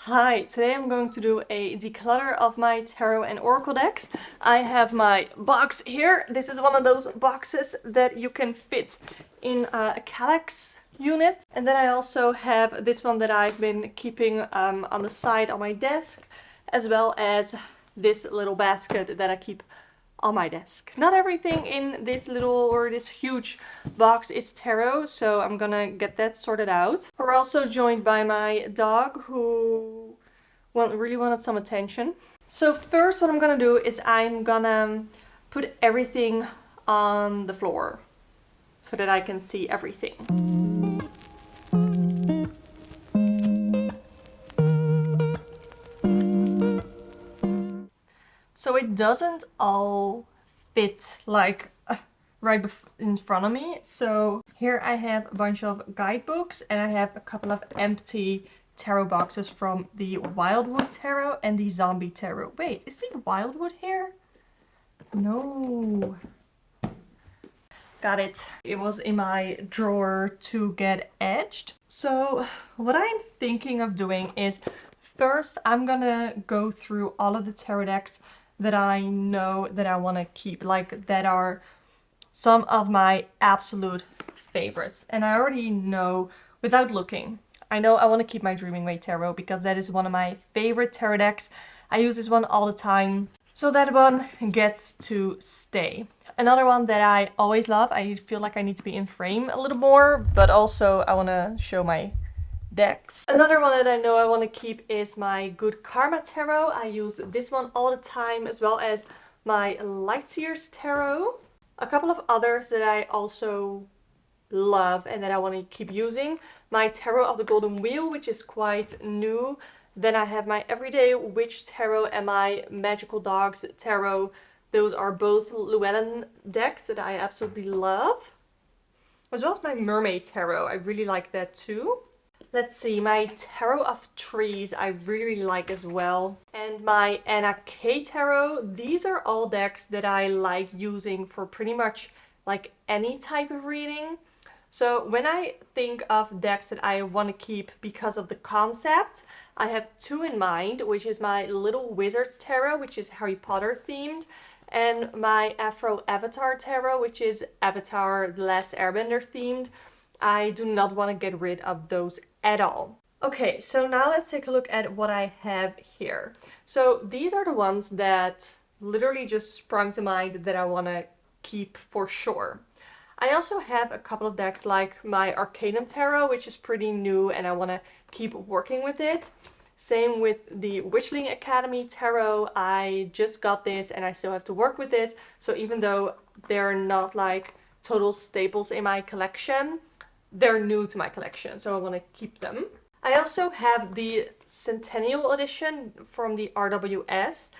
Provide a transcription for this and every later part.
Hi, today I'm going to do a declutter of my tarot and oracle decks. I have my box here. This is one of those boxes that you can fit in a Kallax unit. And then I also have this one that I've been keeping on the side on my desk, as well as this little basket that I keep on my desk. Not everything in this this huge box is tarot, so I'm gonna get that sorted out. We're also joined by my dog who really wanted some attention. So first what I'm gonna do is I'm gonna put everything on the floor so that I can see everything. So it doesn't all fit like right in front of me. So here I have a bunch of guidebooks and I have a couple of empty tarot boxes from the Wildwood Tarot and the Zombie Tarot. Wait, is the Wildwood here? No. Got it. It was in my drawer to get edged. So what I'm thinking of doing is first I'm gonna go through all of the tarot decks that I know that I want to keep, like that are some of my absolute favorites. And I already know without looking, I know I want to keep my Dreaming Way Tarot because that is one of my favorite tarot decks. I use this one all the time, so that one gets to stay. Another one that I always love, I feel like I need to be in frame a little more, but also I want to show my decks. Another one that I know I want to keep is my Good Karma Tarot. I use this one all the time, as well as my Lightseers Tarot. A couple of others that I also love and that I want to keep using. My Tarot of the Golden Wheel, which is quite new. Then I have my Everyday Witch Tarot and my Magical Dogs Tarot. Those are both Llewellyn decks that I absolutely love. As well as my Mermaid Tarot. I really like that too. Let's see, my Tarot of Trees I really like as well. And my Anna K Tarot. These are all decks that I like using for pretty much like any type of reading. So when I think of decks that I want to keep because of the concept, I have two in mind, which is my Little Wizards Tarot, which is Harry Potter themed, and my Afro Avatar Tarot, which is Avatar The Last Airbender themed. I do not want to get rid of those at all. Okay, so now let's take a look at what I have here. So these are the ones that literally just sprung to mind that I want to keep for sure. I also have a couple of decks like my Arcanum Tarot, which is pretty new and I want to keep working with it. Same with the Witchling Academy Tarot. I just got this and I still have to work with it. So even though they're not like total staples in my collection, they're new to my collection, so I want to keep them. I also have the Centennial Edition from the RWS,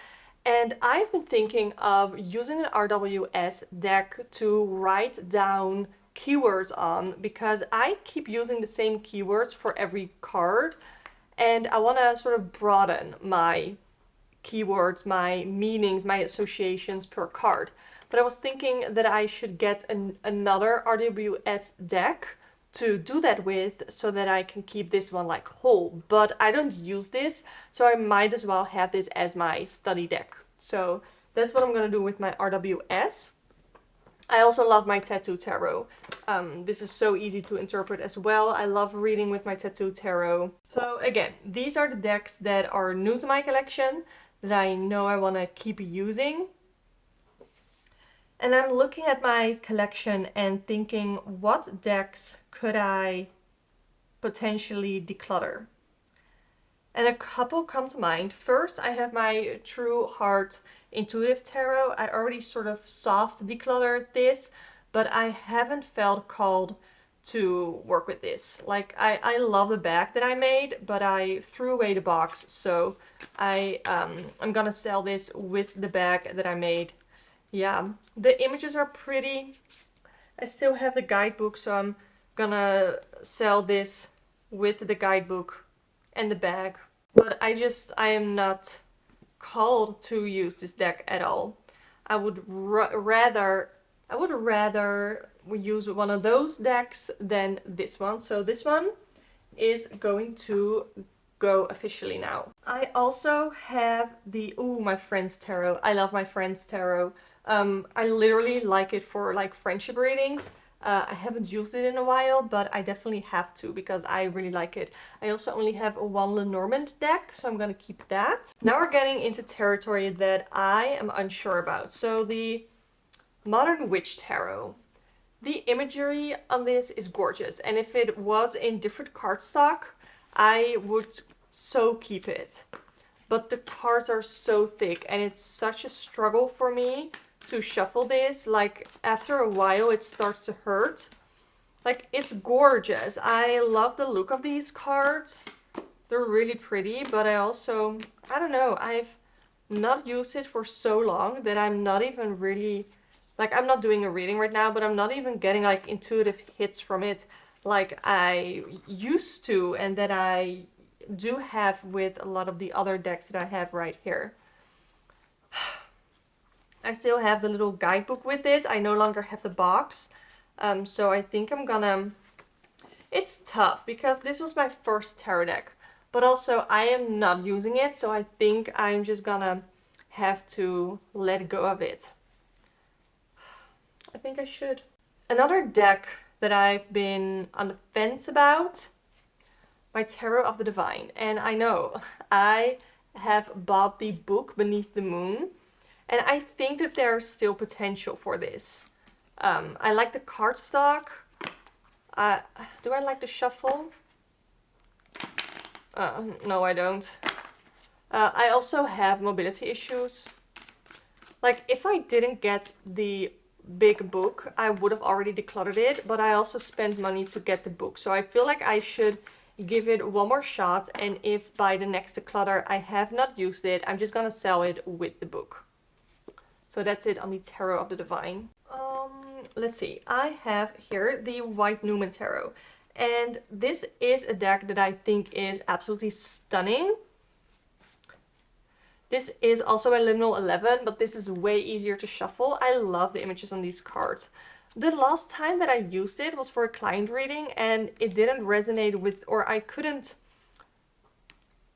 and I've been thinking of using an RWS deck to write down keywords on because I keep using the same keywords for every card, and I want to sort of broaden my keywords, my meanings, my associations per card. But I was thinking that I should get another RWS deck to do that with so that I can keep this one like whole. But I don't use this, so I might as well have this as my study deck. So that's what I'm gonna do with my RWS. I also love my Tattoo Tarot. This is so easy to interpret as well. I love reading with my Tattoo Tarot. So again, these are the decks that are new to my collection that I know I want to keep using. And I'm looking at my collection and thinking, what decks could I potentially declutter? And a couple come to mind. First, I have my True Heart Intuitive Tarot. I already sort of soft decluttered this, but I haven't felt called to work with this. Like, I love the bag that I made, but I threw away the box, so I'm gonna sell this with the bag that I made. Yeah, the images are pretty. I still have the guidebook, so I'm gonna sell this with the guidebook and the bag. But I am not called to use this deck at all. I would rather use one of those decks than this one. So this one is going to go officially now. I also have the, ooh, my friend's tarot. I love my friend's tarot. I literally like it for like friendship readings. I haven't used it in a while, but I definitely have to because I really like it. I also only have a one Lenormand deck, so I'm gonna keep that. Now we're getting into territory that I am unsure about. So the Modern Witch Tarot. The imagery on this is gorgeous, and if it was in different cardstock, I would so keep it. But the cards are so thick, and it's such a struggle for me to shuffle this. Like, after a while, it starts to hurt. Like, it's gorgeous. I love the look of these cards. They're really pretty, but I don't know, I've not used it for so long that I'm not even really, like, I'm not doing a reading right now, but I'm not even getting like intuitive hits from it like I used to and that I do have with a lot of the other decks that I have right here. I still have the little guidebook with it. I no longer have the box. So I think I'm gonna... It's tough because this was my first tarot deck, but also I am not using it, so I think I'm just gonna have to let go of it. I think I should. Another deck that I've been on the fence about, my Tarot of the Divine. And I know I have bought the book Beneath the Moon, and I think that there's still potential for this. I like the cardstock. Do I like the shuffle? No, I don't. I also have mobility issues. Like, if I didn't get the big book, I would have already decluttered it, but I also spent money to get the book. So I feel like I should give it one more shot, and if by the next declutter I have not used it, I'm just gonna sell it with the book. So that's it on the Tarot of the Divine. Let's see, I have here the White Newman Tarot, and this is a deck that I think is absolutely stunning. This is also a Liminal 11, but this is way easier to shuffle. I love the images on these cards. The last time that I used it was for a client reading, and it didn't resonate with, or I couldn't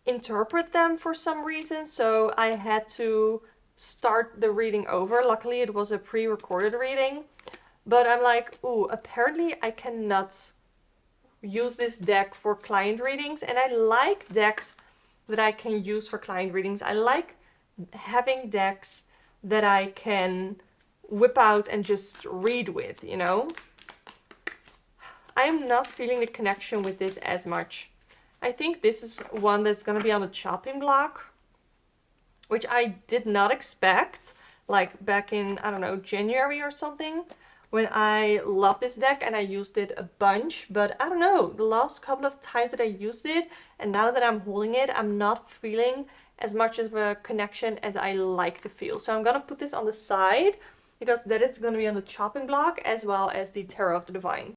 interpret them for some reason, so I had to start the reading over. Luckily, it was a pre-recorded reading, but I'm like, ooh, apparently I cannot use this deck for client readings, and I like decks that I can use for client readings. I like having decks that I can whip out and just read with, you know? I am not feeling the connection with this as much. I think this is one that's going to be on the chopping block, which I did not expect, like back in, I don't know, January or something, when I loved this deck and I used it a bunch. But I don't know, the last couple of times that I used it and now that I'm holding it, I'm not feeling as much of a connection as I like to feel. So I'm gonna put this on the side because that is gonna be on the chopping block as well as the Tarot of the Divine.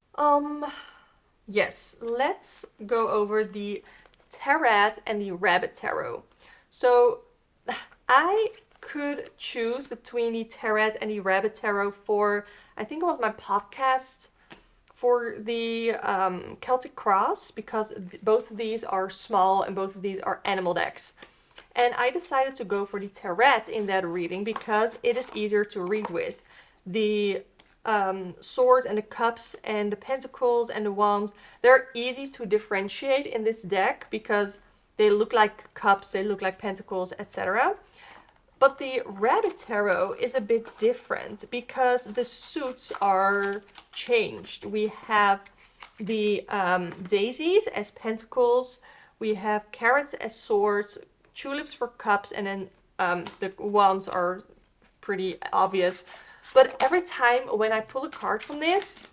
Yes, let's go over the Tarot and the Rabbit Tarot. So I could choose between the Tarot and the Rabbit Tarot for, I think it was my podcast for the Celtic Cross, because both of these are small and both of these are animal decks. And I decided to go for the Tarot in that reading because it is easier to read with. The swords and the cups and the pentacles and the wands, they're easy to differentiate in this deck because they look like cups, they look like pentacles, etc. But the Rabbit Tarot is a bit different because the suits are changed. We have the daisies as pentacles, we have carrots as swords, tulips for cups, and then the wands are pretty obvious. But every time when I pull a card from this,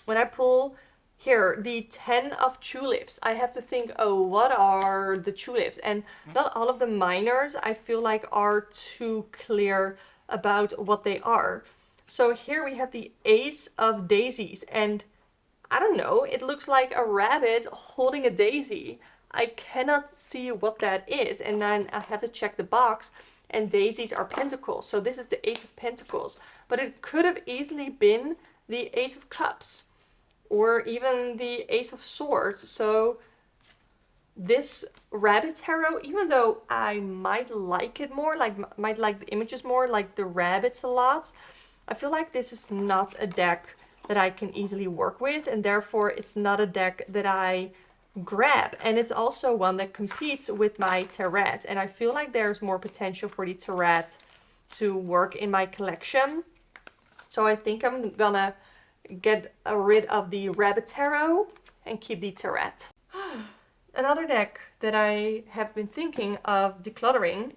when I pull here the 10 of tulips, I have to think, oh, what are the tulips? And not all of the minors I feel like are too clear about what they are. So here we have the Ace of Daisies, and I don't know, it looks like a rabbit holding a daisy. I cannot see what that is, and then I have to check the box, and daisies are pentacles, so this is the Ace of Pentacles. But it could have easily been the Ace of Cups, or even the Ace of Swords. So this rabbit tarot, even though I might like it more, like might like the images more, like the rabbits a lot, I feel like this is not a deck that I can easily work with, and therefore it's not a deck that I grab. And it's also one that competes with my tarot, and I feel like there's more potential for the tarot to work in my collection. So I think I'm gonna get rid of the rabbit tarot and keep the tarot. Another deck that I have been thinking of decluttering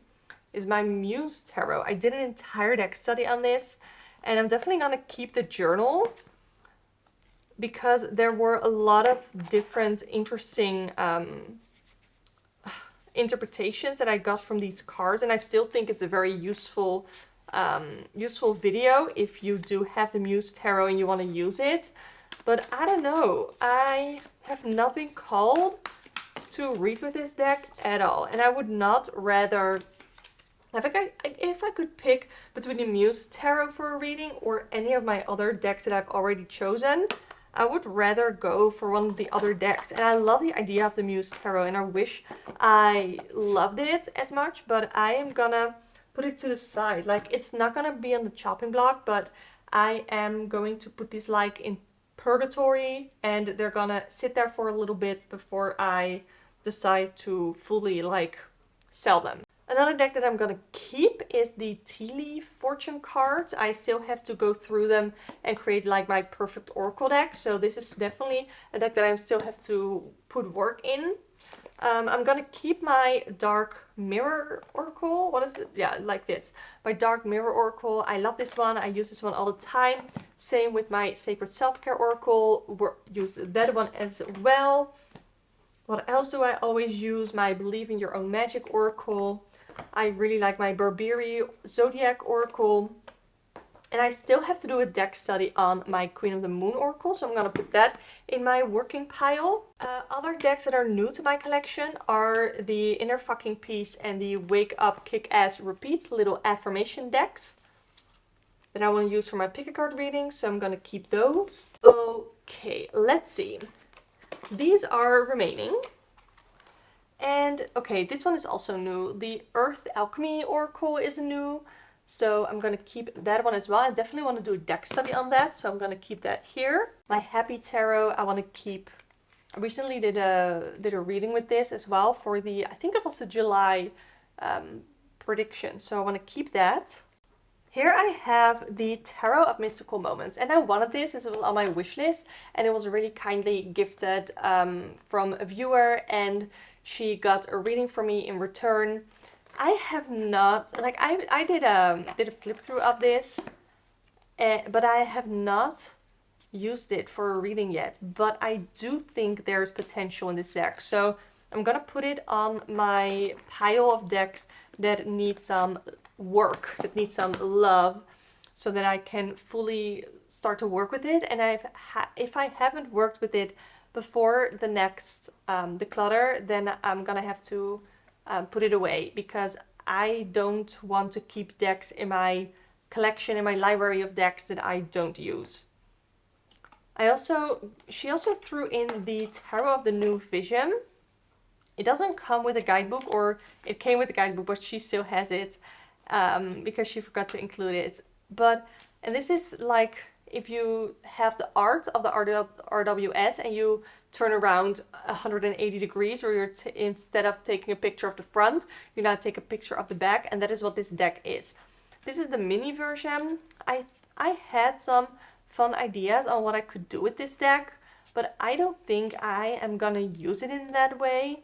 is my Muse Tarot. I did an entire deck study on this, and I'm definitely gonna keep the journal because there were a lot of different interesting interpretations that I got from these cards, and I still think it's a very useful video if you do have the Muse Tarot and you want to use it. But I don't know, I have not been called to read with this deck at all, and I would not rather, if I could pick between the Muse Tarot for a reading or any of my other decks that I've already chosen, I would rather go for one of the other decks. And I love the idea of the Muse Tarot, and I wish I loved it as much, but I am gonna put it to the side. Like, it's not gonna be on the chopping block, but I am going to put these like in purgatory, and they're gonna sit there for a little bit before I decide to fully like sell them. Another deck that I'm gonna keep is the Tea Leaf Fortune cards. I still have to go through them and create like my perfect oracle deck. So this is definitely a deck that I still have to put work in. I'm gonna keep my Dark Mirror Oracle. What is it? Yeah, like this. My Dark Mirror Oracle. I love this one. I use this one all the time. Same with my Sacred Self-Care Oracle. Use that one as well. What else do I always use? My Believe in Your Own Magic Oracle. I really like my Berberi Zodiac Oracle. And I still have to do a deck study on my Queen of the Moon Oracle, so I'm gonna put that in my working pile. Other decks that are new to my collection are the Inner Fucking Peace and the Wake Up Kick Ass Repeat little affirmation decks that I want to use for my pick a card readings, so I'm gonna keep those. Okay, let's see. These are remaining. And okay, this one is also new. The Earth Alchemy Oracle is new. So I'm going to keep that one as well. I definitely want to do a deck study on that. So I'm going to keep that here. My Happy Tarot, I want to keep. I recently did a reading with this as well for the, I think it was the July prediction. So I want to keep that. Here I have the Tarot of Mystical Moments. And I wanted this. This was on my wish list. And it was really kindly gifted from a viewer. And she got a reading from me in return. I have not, like, I did a flip through of this, but I have not used it for a reading yet. But I do think there's potential in this deck. So I'm gonna put it on my pile of decks that need some work, that need some love, so that I can fully start to work with it. And if I haven't worked with it before the next declutter, then I'm gonna have to put it away, because I don't want to keep decks in my collection, in my library of decks that I don't use. She also threw in the Tarot of the New Vision. It doesn't come with a guidebook, or it came with a guidebook, but she still has it because she forgot to include it. And this is like, if you have the art of the RWS and you turn around 180 degrees, or you're instead of taking a picture of the front, you now take a picture of the back, and that is what this deck is. This is the mini version. I had some fun ideas on what I could do with this deck, but I don't think I am gonna use it in that way.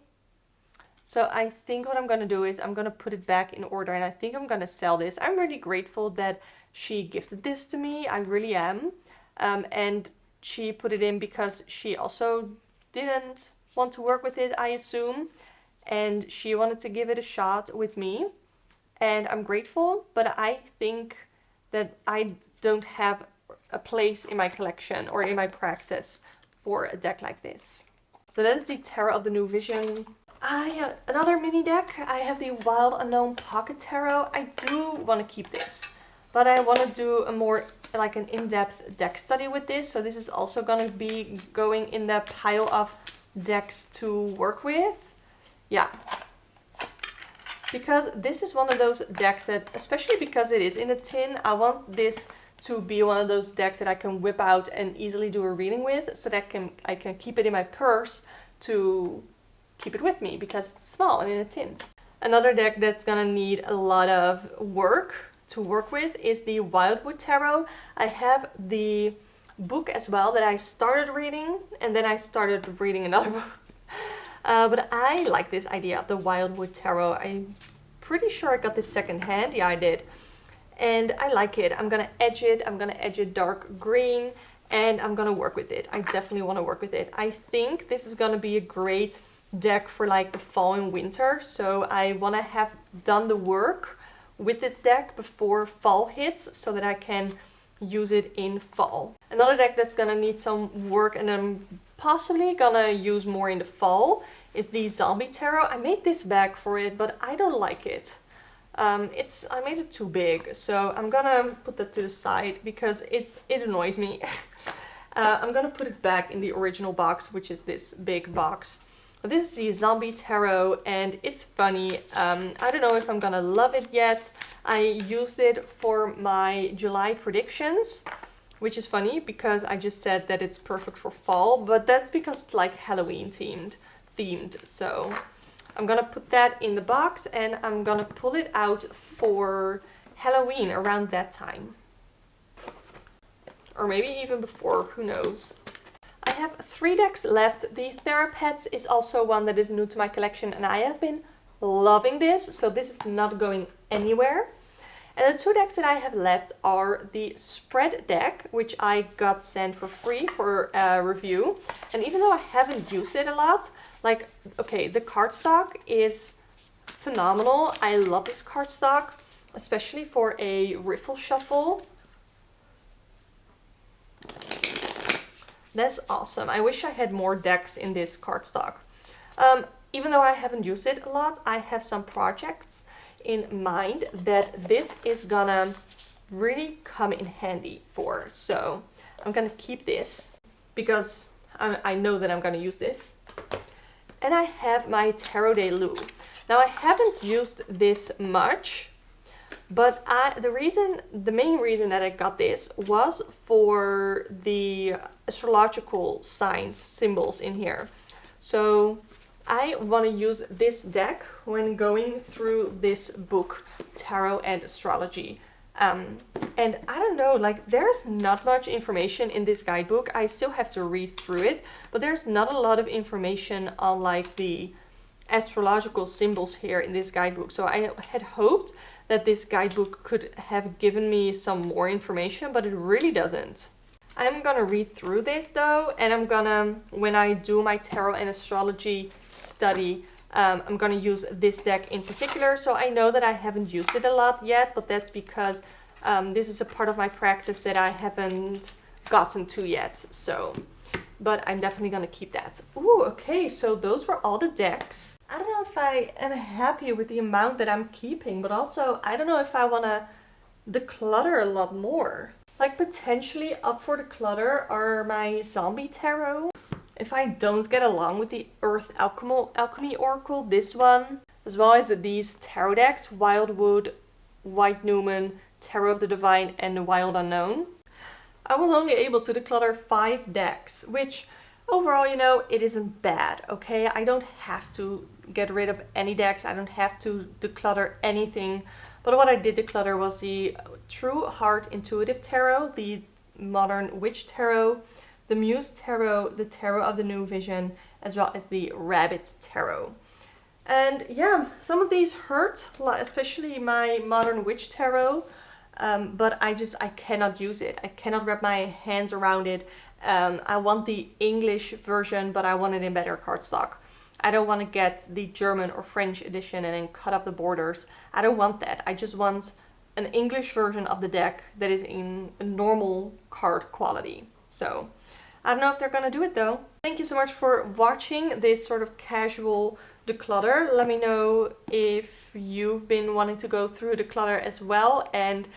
So I think what I'm gonna do is I'm gonna put it back in order, and I think I'm gonna sell this. I'm really grateful that she gifted this to me. I really am. And she put it in because she also didn't want to work with it, I assume. And she wanted to give it a shot with me. And I'm grateful, but I think that I don't have a place in my collection or in my practice for a deck like this. So that is the Tarot of the New Vision. Another mini deck. I have the Wild Unknown Pocket Tarot. I do want to keep this, but I want to do a more, like, an in-depth deck study with this. So this is also going to be going in the pile of decks to work with. yeah. Because this is one of those decks that, especially because it is in a tin, I want this to be one of those decks that I can whip out and easily do a reading with, so that I can keep it in my purse to keep it with me because it's small and in a tin. Another deck that's gonna need a lot of work to work with is the Wildwood Tarot. I have the book as well that I started reading, and then I started reading another book. But I like this idea of the Wildwood Tarot. I'm pretty sure I got this secondhand. Yeah, I did. And I like it. I'm gonna edge it. I'm gonna edge it dark green, and I'm gonna work with it. I definitely want to work with it. I think this is gonna be a great deck for like the fall and winter. So I want to have done the work with this deck before fall hits so that I can use it in fall. Another deck that's gonna need some work and I'm possibly gonna use more in the fall is the Zombie Tarot. I made this bag for it, but I don't like it. I made it too big, so I'm gonna put that to the side because it annoys me. I'm gonna put it back in the original box, which is this big box. This is the Zombie Tarot, and it's funny. I don't know if I'm gonna love it yet. I used it for my July predictions, which is funny because I just said that it's perfect for fall, but that's because it's like Halloween themed. So I'm gonna put that in the box and I'm gonna pull it out for Halloween around that time. Or maybe even before, who knows. I have 3 decks left. The Therapets is also one that is new to my collection and I have been loving this, so this is not going anywhere. And the 2 decks that I have left are the Spread deck, which I got sent for free for a review. And even though I haven't used it a lot, like, okay, the cardstock is phenomenal. I love this cardstock, especially for a riffle shuffle. That's awesome. I wish I had more decks in this cardstock. Even though I haven't used it a lot, I have some projects in mind that this is gonna really come in handy for. So I'm gonna keep this because I know that I'm gonna use this. And I have my Tarot de Lou. Now I haven't used this much, but the main reason that I got this was for the astrological signs, symbols in here. So I want to use this deck when going through this book, Tarot and Astrology. And I don't know, like there's not much information in this guidebook. I still have to read through it, but there's not a lot of information on like the astrological symbols here in this guidebook. So I had hoped that this guidebook could have given me some more information, but it really doesn't. I'm gonna read through this though, and I'm gonna, when I do my tarot and astrology study, I'm gonna use this deck in particular. So I know that I haven't used it a lot yet, but that's because this is a part of my practice that I haven't gotten to yet. So, but I'm definitely gonna keep that. Ooh, okay, so those were all the decks. I don't know if I am happy with the amount that I'm keeping, but also I don't know if I wanna declutter a lot more. Like potentially up for declutter are my Zombie Tarot. If I don't get along with the Earth Alchemy Oracle, this one, as well as these tarot decks, Wildwood, White Newman, Tarot of the Divine, and the Wild Unknown. I was only able to declutter 5 decks, which overall, you know, it isn't bad, okay? I don't have to get rid of any decks. I don't have to declutter anything. But what I did declutter was the True Heart Intuitive Tarot, the Modern Witch Tarot, the Muse Tarot, the Tarot of the New Vision, as well as the Rabbit Tarot. And yeah, some of these hurt, especially my Modern Witch Tarot, but I cannot use it. I cannot wrap my hands around it. I want the English version, but I want it in better cardstock. I don't want to get the German or French edition and then cut up the borders. I don't want that. I just want an English version of the deck that is in a normal card quality. So I don't know if they're gonna do it though. Thank you so much for watching this sort of casual declutter. Let me know if you've been wanting to go through declutter as well, and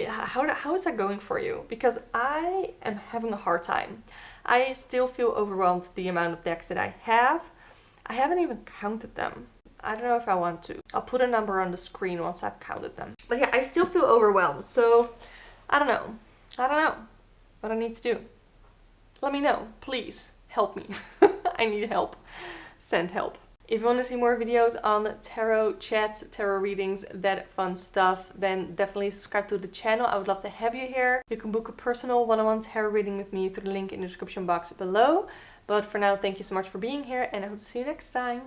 how is that going for you? Because I am having a hard time. I still feel overwhelmed with the amount of decks that I have. I haven't even counted them. I don't know if I want to. I'll put a number on the screen once I've counted them. But yeah, I still feel overwhelmed. So I don't know. I don't know what I need to do. Let me know. Please help me. I need help. Send help. If you want to see more videos on tarot chats, tarot readings, that fun stuff, then definitely subscribe to the channel. I would love to have you here. You can book a personal one-on-one tarot reading with me through the link in the description box below. But for now, thank you so much for being here, and I hope to see you next time.